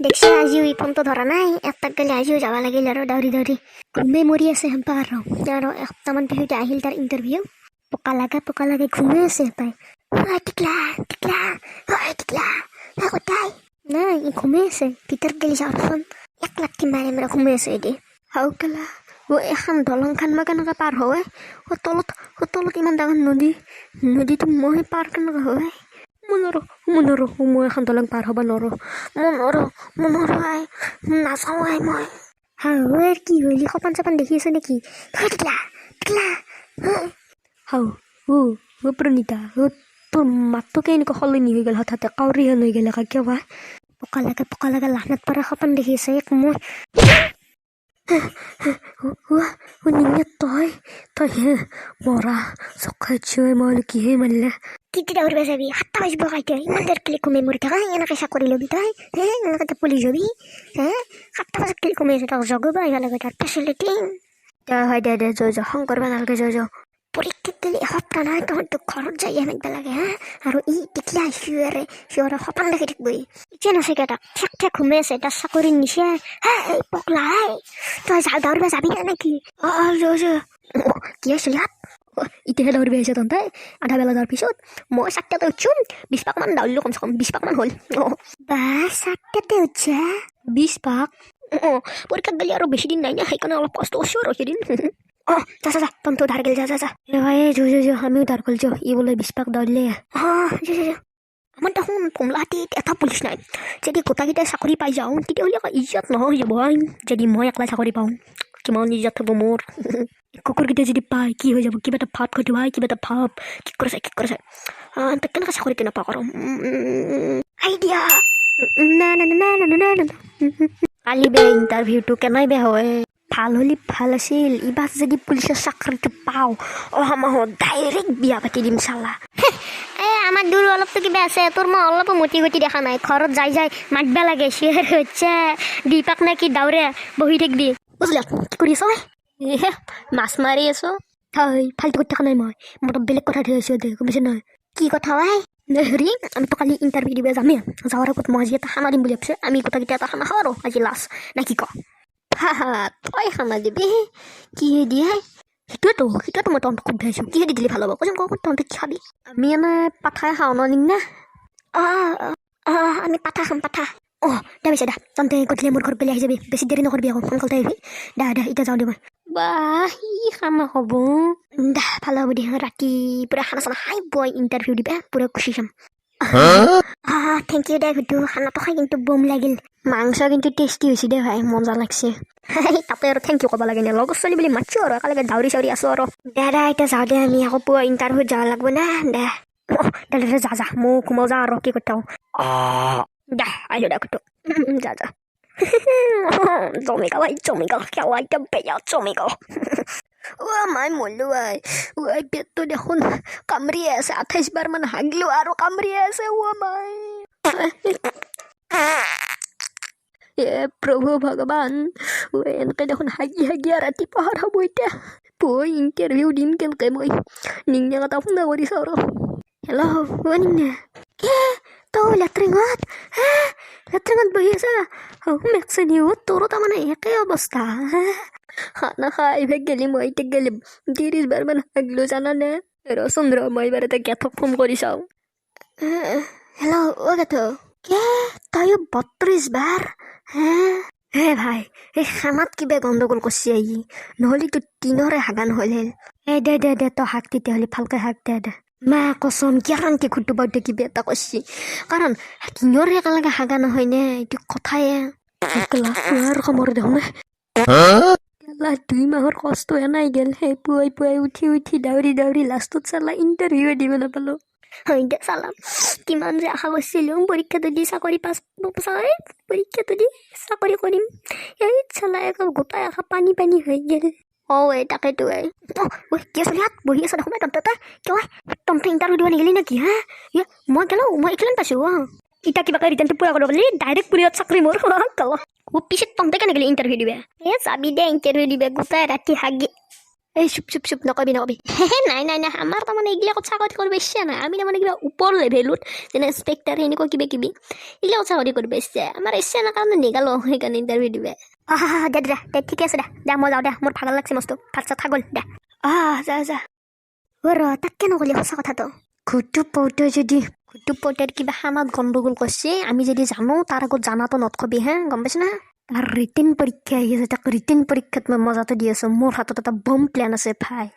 দেখছে আজিও ই ফোনটো ধৰা নাই এটাক গেলে আজিও যাব লাগিল আৰু দৌৰি দৌৰি ঘুমে মৰি আছে হেম্পা আৰু এসপ্তাহমান পিছতে আহিল তাৰ ইণ্টাৰভিউ পকা লাগে ঘুমে আছে তাই টিকলা টিকলা টিকলা কোথায় নাই ই ঘুমে আছে ভিতৰত গেলি চাওঁচোন 1 লাখটি মাৰে মানে ঘুমে আছে এটি হাও কেলা এখন দলং খান মই কেনেকৈ পাৰ হয় তলত ইমান ডাঙৰ নদীটো মই পাৰ কেনেকৈ হয় মই এখন দলং পাৰ হ'ব নোৱাৰো নাচাওঁ মই হাও কি হলি সপান চাপান দেখি আছে নেকি প্ৰণীতা তোৰ মাতটোকে এনেকুৱা সলনি হৈ গ'ল হঠাতে কাউৰী হেন হৈ গ'ল কিয় বা পকা লাগে লাহনাত পৰা সপান দেখি আছে এক মই তই হে মৰা চকাই চিঞৰ মই কিহে মাৰিলে কিতি দৌৰিব যাবি 7টা বাজিব কাইতে ইমান দেৰ ক্লিক কমে মৰি থাকা এনেকৈ চাকৰি ল'বি তই এনেকৈ পুলিচ যাবি 7টা বজাত ক্লিক কমে আছে তই জগবা আহিব লাগে তাৰ ফেচিলিটি হয় দে জয় খং কৰিব নালাগে জয় পৰীক্ষাত দিলে এসপ্তাহ নাই তহঁতক ঘৰত যাই আনিব লাগে আৰু ই টিকলা সিহঁৰে সপান দেখি থাকিবই এতিয়া নাছে কেইটা ঠেক ঘুমে আছে তাৰ চাকৰিৰ নিচে পকলা তই দৌৰিব যাবি নেকি কি আছিল এতিয়াহে দৌৰিব আহিছে তহঁতে আধা বেলা যোৱাৰ পিছত মই 7টাতে উঠছোন 20 পাকমান দৌৰিলোঁ কমচে কম 20 পাকমান হ'ল বা 7টাতে উঠছা 20 পাক পৰীক্ষাত গ'লে আৰু বেছি দিন নাই না সেইকাৰণে অলপ কষ্ট কৰিছোঁ আৰু সেইদিন যা তন্তু ধাৰ গেল যা যো আমিও ধাৰ গ'ল ই বোলে 20 পাক দৌৰিলে আমাৰ দেখোন কমলাহাটীত এটা পুলিচ নাই যদি গোটাকেইটাই চাকৰি পাই যাওঁ তেতিয়াহ'লে আকৌ ইজ্জত নহয় হৈ যাব যদি মই একলা চাকৰি পাওঁ কিমান ইজ্জত হ'ব মোৰ কুকুৰকেইটা যদি পায় কি হৈ যাব কিবা এটা ভাৱ ঘটিব কিবা এটা ভাৱ কি কৰিছে কেনেকৈ চাকৰিটো নাপাওঁ আৰু আইডিয়া না কালি বে ইণ্টাৰভিউটো কেনেই বেয়া হয় ভাল হ'লে ভাল আছিল এইবাৰ যদি পুলিচৰ চাকৰিটো পাওঁ অহা মাহত ডাইৰেক্ট বিয়া পাতি দিম চালা আমাৰ দূৰ অলপতো কিবা আছে তোৰ মই অলপো মতি গতি দেখা নাই ঘৰত যাই মাতবা লাগে চিঞৰ হচ্ছে দীপাক নে কি দাউৰে বহি থাকিবি বুঝলি কি কৰি আছ মাছ মাৰি আছো ফাল্টু কৰি থকা নাই মই তো বেলেগ কথা ধৰি আছো দে গম পাইছে নহয় কি কথা হেৰি আমিতো কালি ইণ্টাৰভিউ দিব যামেই যাৱাৰ আগত মই আজি এটা খানা দিম বুলি ভাবিছোঁ আমি গোটেইকেইটা এটা খানা খাওঁ আৰু আজি লাষ্ট নে কি ক তই খানা দিবি কি দিয়ে সেইটোৱেতো মই তহঁতক সুধাইছোঁ কিহেদি দিলে ভাল হ'ব কৈছোঁ ক তহঁতে কি খাবি আমি এনে পাঠাই খাওঁ ন না আমি পাঠা খাম পাঠা দে পিছে দা তহঁতে গধূলি মোৰ ঘৰত গ'লে আহি যাবি বেছি দেৰি নকৰিবি আকৌ সোনকালতে আহিবি দে এতিয়া যাওঁ দে মই বাহ ই খানা হ'ব দে ভাল হ'ব দে ৰাতি পূৰা খানা চানা খাই বই ইণ্টাৰভিউ দিবা পূৰা গুচি যাম থেংক ইউ দে গুড্ডু খানাটো খাই কিন্তু বম লাগিল মাংস কিন্তু টেষ্টি হৈছে দে ভাই মজা লাগছে তাতে আৰু থেংক ইউ ক'ব লাগে নে লগৰ ছোৱালী বুলি মাতিছোঁ আৰু একেলগে দাউৰি চাউৰি আছোঁ আৰু দে এতিয়া যাওঁ দে আমি আকৌ পুৱা ইণ্টাৰভিউত যাব লাগব না দে যা মই ঘুমাও যা আৰু কি কৰিম দে আহিলোঁ দে গুড্ডু যা জমিগাঁও খেলা একদম বেয়া জমিগাঁও মাই মৰিলোঁ পেটটো দেখোন কামৰিয়ে আছে 28 বাৰ মান হাগিলোঁ আৰু কামৰিয়ে আছে মাই প্ৰভু ভগৱান এনেকৈ দেখোন হাগি ৰাতি পাহাৰ হ'ব এতিয়া পুৱাই ইণ্টাৰভিউ দিম কেনেকৈ মই নিংনাক এটা ফোন কৰিছোঁ আৰু হেল্ল' নিংনা তই লেট্ৰিঙত বহি আছা মেক্সিনি তোৰো তাৰমানে একেই অৱস্থা খানা খাই গেলি মই এতিয়া গেলি 30 বাৰ মান হাগিলোঁ জানানে চন্দ্ৰ মই এবাৰ এটা গেথক ফোন কৰি চাওঁ হেল্ল' গেথ তয়ো 32 বাৰ হে ভাই এই খানাত কিবা গণ্ডগোল কৰিছে আহি নহ'লে তোৰ তিনৰে হাগা নহ'ল দে তই হাগ তেতিয়াহ'লে ভালকৈ হাগ দে মা কচম কিয়াৰানকে ঘুটু বাউতে কিবা এটা কৰিছে কাৰণ তিনৰে একেলগে হাগা নহয় নে এইটো কথাই আৰু কামৰ দেখোন 2 মাহৰ কষ্ট এনাই গেল সেই পুৱাই উঠি দাউৰি লাষ্টত চালা ইণ্টাৰভিউ দিব নাপালোঁ দে চালা কিমান যে আশা কৰিছিলোঁ পৰীক্ষাটো দি চাকৰি পৰীক্ষাটো দি চাকৰি কৰিম এই চালা আকৌ গোটাই আশা পানী হৈ গেল তাকেতো কি আছো ইয়াত বহি আছ দেখোন তহঁতে তহঁতে ইণ্টাৰভিউ দিব নিগিলি নেকি মই একেলেন পাইছোঁ এতিয়া কিবাকৈ ৰিটাৰ্ণটো পূৰা কৰিব বুলি ডাইৰেক্ট পুৰীত চাকৰি মোৰ পিছত তহঁতে কেনেকৈ ইণ্টাৰভিউ দিবে যাবি দে ইণ্টাৰভিউ দিবে গোটাই ৰাতি হাগি এই চুপ নকবি নাই আমাৰ তাৰমানে এইগিলা কথা চাকৰি কৰিব ইচ্ছা নাই আমি তাৰমানে কিবা ওপৰ লেভেলত যেনে ইন্সপেক্টৰ এনেকুৱা কিবা কিবি এইগিলা কথা চাকৰি কৰিব ইচ্ছা আমাৰ ইচ্ছা নাই কাৰণে নিগালো সেইকাৰণে ইণ্টাৰভিউ দিবে দে ঠিকে আছে দে মই যাওঁ দে মোৰ ভাগৰ লাগছে মস্ত ভাত চাত খাই গ'ল দে যা তাকে নকলি সঁচা কথাটো ঘুটু পৌতে কিবা খানাত গণ্ডগোল কৰিছে আমি যদি জানো তাৰ আগত জানাটো নথবি হে গম পাইছ না তাৰ ৰিটেন পৰীক্ষা আহি আছে তাক ৰিটেন পৰীক্ষাত মই মজাটো দি আছো মোৰ হাতত এটা বম প্লেন আছে ভাই